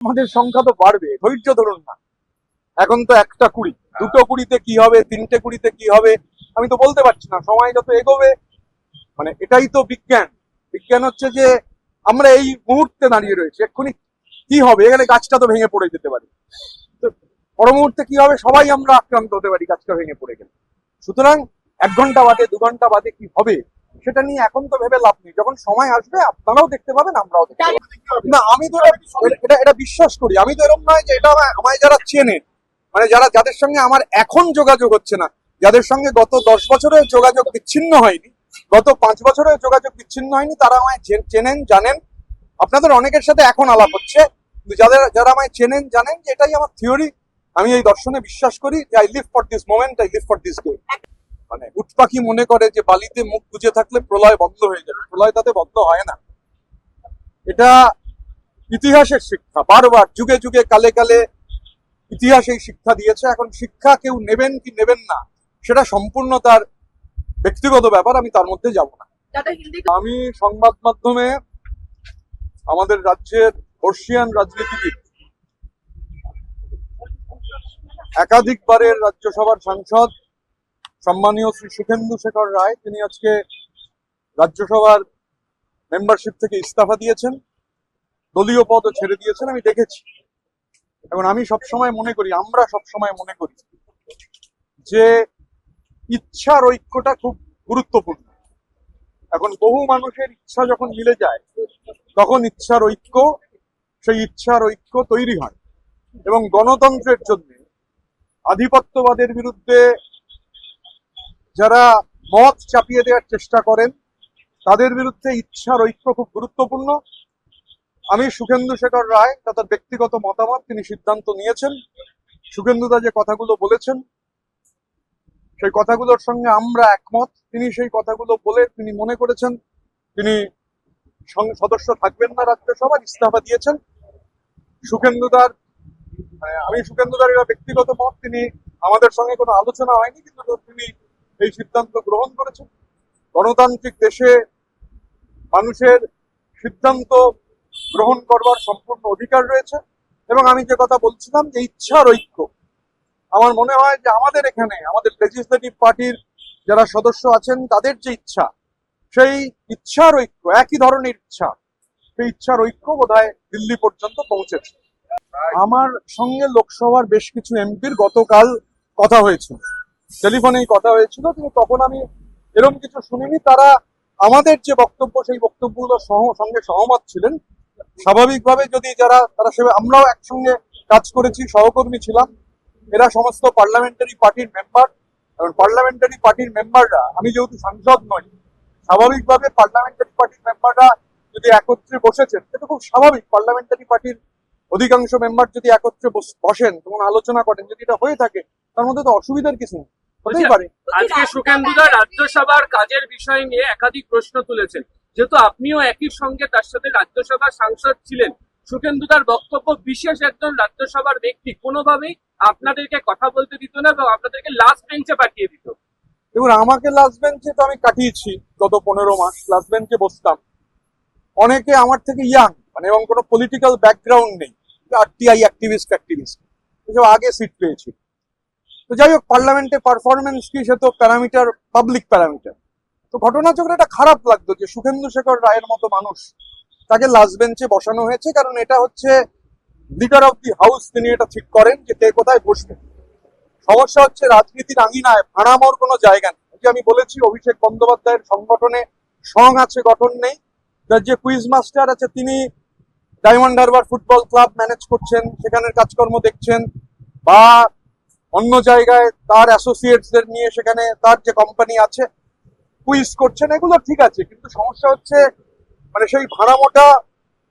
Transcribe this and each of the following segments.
আমাদের সংখ্যা তো বাড়বে, ধৈর্য ধরুন না। এখন তো 1টা কুড়ি, 2টো কুড়িতে কি হবে, 3টে কুড়িতে কি হবে আমি তো বলতে পারছি না। সময় যত এগোবে, মানে এটাই তো বিজ্ঞান। বিজ্ঞান হচ্ছে যে আমরা এই মুহূর্তে দাঁড়িয়ে রয়েছে, এক্ষুনি কি হবে, এখানে গাছটা তো ভেঙে পড়ে যেতে পারে, তো পর মুহূর্তে কি হবে সবাই আমরা আক্রান্ত হতে পারি গাছটা ভেঙে পড়ে গেলে। সুতরাং 1 ঘন্টা বাদে 2 ঘন্টা বাদে কি হবে সেটা নিয়ে এখন তো ভেবে লাভ নেই। যখন সময় আসবে আপনারাও দেখতে পাবেন, আমরাও দেখতে পাবো। না, আমি তো এটা বিশ্বাস করি। আমি তো এরকম নয় যে এটা আমায় যারা চেনে, মানে যাদের সঙ্গে আমার এখন যোগাযোগ হচ্ছে না, যাদের সঙ্গে গত 10 বছরের যোগাযোগ বিচ্ছিন্ন হয়নি, গত 5 বছরের যোগাযোগ বিচ্ছিন্ন হয়নি, তারা আমায় চেনেন, জানেন। আপনাদের অনেকের সাথে এখন আলাপ হচ্ছে, কিন্তু যারা আমায় চেনেন জানেন যে এটাই আমার থিওরি। আমি এই দর্শনে বিশ্বাস করি যে I live for this moment, I live for this day. মানে উট পাখি মনে করে যে বালিতে মুখ গুজে থাকলে প্রলয় বন্ধ হয়ে যাবে, প্রলয় তাতে বন্ধ হয় না। এটা ইতিহাসের শিক্ষা, বারবার যুগে যুগে কালে কালে ইতিহাস এই শিক্ষা দিয়েছে। এখন শিক্ষা কেউ নেবেন কি নেবেন না সেটা সম্পূর্ণ তার ব্যক্তিগত ব্যাপার, আমি তার মধ্যে যাব না। আমি সংবাদ মাধ্যমে আমাদের রাজ্যের বর্ষিয়ান রাজনীতিবিদ, একাধিকবারের রাজ্যসভার সাংসদ সম্মানীয় শ্রী সুখেন্দু শেখর রায়, তিনি আজকে রাজ্যসভার মেম্বারশিপ থেকে ইস্তফা দিয়েছেন, দলীয় পদও ছেড়ে দিয়েছেন, আমি দেখেছি। এখন আমি সবসময় মনে করি, আমরা সবসময় মনে করি যে ইচ্ছার ঐক্যটা খুব গুরুত্বপূর্ণ। এখন বহু মানুষের ইচ্ছা যখন মিলে যায় তখন সেই ইচ্ছার ঐক্য তৈরি হয়। এবং গণতন্ত্রের জন্য আধিপত্যবাদের বিরুদ্ধে যারা মত চাপিয়ে দেওয়ার চেষ্টা করেন তাদের বিরুদ্ধে ইচ্ছার ঐক্য খুব গুরুত্বপূর্ণ। আমি সুখেন্দু শেখর রায়, তার ব্যক্তিগত মতামত, তিনি সিদ্ধান্ত নিয়েছেন। সুখেন্দুদা যে কথাগুলো বলেছেন সেই কথাগুলোর সঙ্গে আমরা একমত। তিনি সেই কথাগুলো বলে তিনি মনে করেছেন তিনি সদস্য থাকবেন না রাজ্যসভার, ইস্তফা দিয়েছেন। আমি সুখেন্দুদার এটা ব্যক্তিগত মত, তিনি আমাদের সঙ্গে কোনো আলোচনা হয়নি, কিন্তু তিনি এই সিদ্ধান্ত গ্রহণ করেছেন। গণতান্ত্রিক দেশে মানুষের সিদ্ধান্ত গ্রহণ করবার সম্পূর্ণ অধিকার রয়েছে। এবং আমি যে কথা বলছিলাম যে ইচ্ছার ঐক্য, আমার মনে হয় যে আমাদের এখানে আমাদের লেজিসলেটিভ পার্টির যারা সদস্য আছেন তাদের যে ইচ্ছা, সেই ইচ্ছার ঐক্য, একই ধরনের ইচ্ছা, সেই ইচ্ছার ঐক্য বোধহয় দিল্লি পর্যন্ত পৌঁছেছে। আমার সঙ্গে লোকসভার বেশ কিছু এমপির গতকাল কথা হয়েছিল, টেলিফোনেই কথা হয়েছিল, কিন্তু তখন আমি এরকম কিছু শুনিনি। তারা আমাদের যে বক্তব্য সেই বক্তব্যগুলোর সঙ্গে সহমত ছিলেন। স্বাভাবিকভাবে যদি তারা সেভাবে, আমরাও একসঙ্গে কাজ করেছি, সহকর্মী ছিলাম, এরা সমস্ত পার্লামেন্টারি পার্টির মেম্বার। এবং পার্লামেন্টারি পার্টির মেম্বাররা, আমি যেহেতু সাংসদ নই, স্বাভাবিকভাবে পার্লামেন্টারি পার্টির মেম্বাররা যদি একত্রে বসেছেন, এটা খুব স্বাভাবিক। পার্লামেন্টারি পার্টির অধিকাংশ মেম্বার যদি একত্রে বসেন, তখন আলোচনা করেন, যদি এটা হয়ে থাকে তার মধ্যে তো অসুবিধার কিছু নেই, হতেই পারে। আজকে সুখেন্দুদা রাজ্যসভার কাজের বিষয় নিয়ে একাধিক প্রশ্ন তুলেছেন, যেহেতু আপনিও একই সঙ্গে তার সাথে রাজ্যসভার সাংসদ ছিলেন। সুখেন্দুদার বক্তব্য, বিশেষ একজন রাজ্যসভার ব্যক্তি কোনোভাবেই আপনাদেরকে কথা বলতে দিত না এবং আপনাদেরকে লাস্ট বেঞ্চে পাঠিয়ে দিত। দেখুন, আমাকে লাস্ট বেঞ্চে তো আমি কাটিয়েছি, গত 15 মাস লাস্ট বেঞ্চে বসতাম। অনেকে আমার থেকে ইয়াং, মানে এবং কোনো পলিটিক্যাল ব্যাকগ্রাউন্ড নেই, আরটিআই অ্যাক্টিভিস্ট এসব আগে সিট পেয়েছি। তো যাই হোক, পার্লামেন্টে পারফরমেন্স কি, সে তো প্যারামিটার, পাবলিক প্যারামিটার। তো ঘটনাচক্রে এটা খারাপ লাগতো যে সুখেন্দু শেখর রায়ের মতো মানুষ, তাকে লাস্ট বেঞ্চে বসানো হয়েছে। কারণ এটা হচ্ছে লিডার অফ দি হাউস, তিনি এটা ঠিক করেন যে কে কোথায় বসবে। সমস্যা হচ্ছে রাজনীতির আঙিনায় ভাড়ামোর কোনো জায়গা নেই। যে আমি বলেছি, অভিষেক বন্দ্যোপাধ্যায়ের সংগঠনে সং আছে, গঠন নেই। তার যে কুইজ মাস্টার আছে, তিনি diamond Harbour football club manage করছেন, সেখানের কাজকর্ম দেখছেন, বা অন্য জায়গায় তার অ্যাসোসিয়েটসদের নিয়ে সেখানে তার যে কোম্পানি আছে কুইজ করছেন, এগুলো ঠিক আছে। কিন্তু সমস্যা হচ্ছে মানে সেই ভাড়ামোটা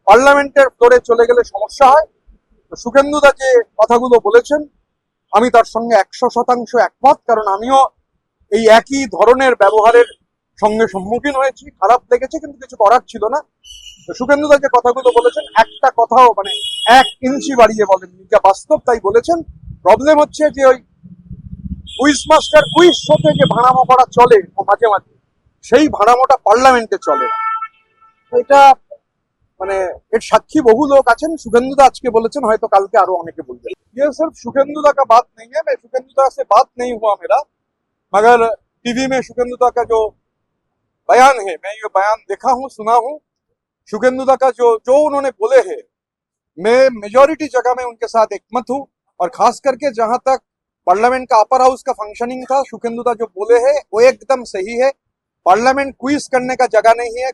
পার্লামেন্টের ফ্লোরে চলে গেলে সমস্যা হয়। সুখেন্দুদা যে কথাগুলো বলেছেন আমি তার সঙ্গে 100% একমত। কারণ আমিও এই একই ধরনের ব্যবহারের সঙ্গে সম্মুখীন হয়েছি, খারাপ লেগেছে, কিন্তু কিছু করার ছিল না। সুখেন্দুদা যে কথাগুলো বলেছেন, একটা কথাও মানে 1 ইঞ্চি বাড়িয়ে বলেননি, যা বাস্তব তাই বলেছেন। প্রবলেম হচ্ছে যে ওই কুইজ মাস্টার কুইজ শোতে যে ভাড়ামো করা চলে মাঝে মাঝে, সেই ভাড়ামোটা পার্লামেন্টে চলে না। এটা মানে এর সাক্ষী বহু লোক আছেন। শুভেন্দুদা আজকে বলেছেন, হয়তো কালকে আরো অনেকে বলবেন। ये सिर्फ शुभेंदुदा का बात नहीं है, मैं शुभेंदुदा से बात नहीं हुआ मेरा, मगर टीवी में शुभेंदुदा का जो बयान है, मैं ये बयान देखा हूँ, सुना हूँ। शुभेंदुदा का जो जो उन्होंने बोले हैं, मैं मेजॉरिटी जगह में उनके साथ एकमत हूँ। और खास करके जहां तक पार्लियामेंट का अपर हाउस का फंक्शनिंग था, शुभेंदुदा जो बोले हैं वो एकदम सही है। पार्लियामेंट क्विज करने का जगह नहीं है।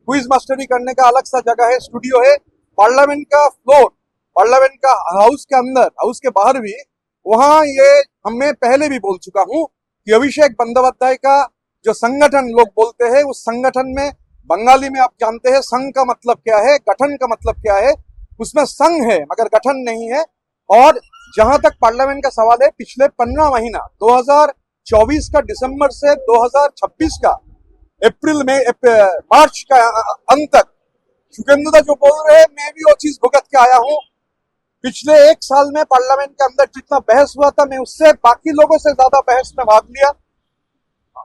क्विज मास्टरी करने का अलग सा जगह है, स्टूडियो है। पार्लियामेंट का फ्लोर, पार्लियामेंट का हाउस के अंदर, हाउस के बाहर भी, वहां ये मैं पहले भी बोल चुका हूं कि अभिषेक बंदोपाध्याय का जो संगठन लोग बोलते हैं, उस संगठन में बंगाली में आप जानते हैं संघ का मतलब क्या है, गठन का मतलब क्या है। उसमें संघ है मगर गठन नहीं है। और जहां तक पार्लियामेंट का सवाल है, पिछले 15 महीना 2024 का दिसंबर से 2026 का मार्च का अंत तक शुभेंदुदा जो बोल रहे हैं, मैं भी वो चीज भुगत के आया हूं। पिछले 1 साल में पार्लियामेंट के अंदर जितना बहस हुआ था, मैं उससे बाकी लोगों से ज्यादा बहस में भाग लिया।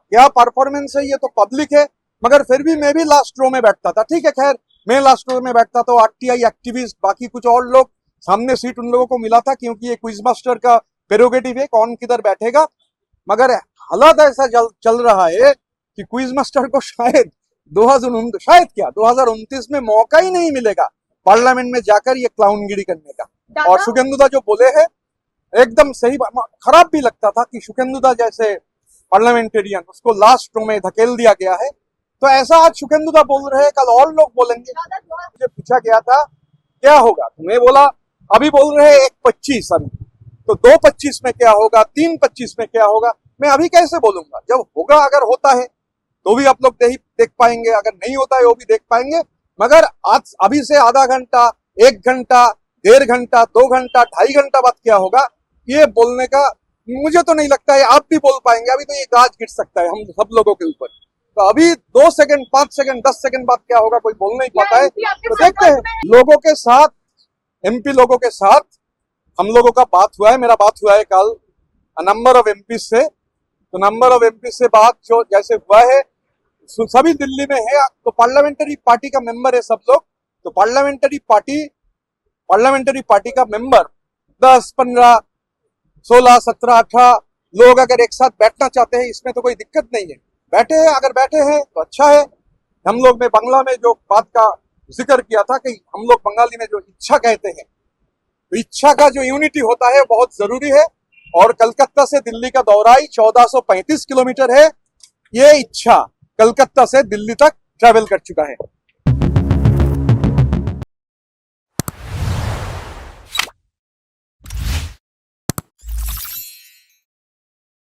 क्या परफॉर्मेंस है ये तो पब्लिक है, मगर फिर भी मैं भी लास्ट रो में बैठता था। ठीक है, खैर मैं लास्ट रो में बैठता तो आरटीआई एक्टिविस्ट, बाकी कुछ और लोग, सामने सीट उन लोगों को मिला था, क्योंकि ये क्विज मास्टर का प्रेरोगेटिव है कौन किधर बैठेगा। मगर हालात ऐसा चल रहा है कि क्विज मास्टर को शायद 2029 में मौका ही नहीं मिलेगा पार्लियामेंट में जाकर ये क्लाउनगिरी करने का। और शुभेंदुदा जो बोले हैं एकदम सही। खराब भी लगता था कि शुभेंदुदा जैसे पार्लियामेंटेरियन, उसको लास्ट रो में धकेल दिया गया है। तो ऐसा आज शुभेंदुदा बोल रहे हैं, कल और लोग बोलेंगे। मुझे पूछा गया था क्या होगा, तो मैं बोला अभी बोल रहे हैं 1-25 अभी, तो 2-25 में क्या होगा, 3-25 में क्या होगा, मैं अभी कैसे बोलूंगा। जब होगा, अगर होता है तो भी आप लोग देख पाएंगे, अगर नहीं होता है वो भी देख पाएंगे। मगर आज अभी से आधा घंटा, 1 घंटा, 1.5 घंटा, 2 घंटा, 2.5 घंटा बाद क्या होगा, ये बोलने का मुझे तो नहीं लगता है आप भी बोल पाएंगे। अभी तो ये गाज गिर सकता है हम सब लोगों के ऊपर। तो अभी 2 सेकंड, 5 सेकंड, 10 सेकंड बाद क्या होगा कोई बोल नहीं पाता है। तो देखते हैं लोगों के साथ, एमपी लोगों के साथ हम लोगों का बात हुआ है। मेरा बात हुआ है कल नंबर ऑफ एमपी से। तो नंबर ऑफ एमपी से बात जो जैसे हुआ है, सभी दिल्ली में है। तो पार्लियामेंट्री पार्टी का मेंबर है सब लोग। तो पार्लियामेंट्री पार्टी का मेंबर 10, 15, 16, 17, 18 लोग अगर एक साथ बैठना चाहते हैं, इसमें तो कोई दिक्कत नहीं है। बैठे हैं, अगर बैठे हैं तो अच्छा है। हम लोग में बांग्ला में जो बात का जिक्र किया था कि हम लोग बंगाली में जो इच्छा कहते हैं, तो इच्छा का जो यूनिटी होता है बहुत जरूरी है। और कलकत्ता से दिल्ली का दौराई 1435 किलोमीटर है। ये इच्छा कलकत्ता से दिल्ली तक ट्रैवल कर चुका है।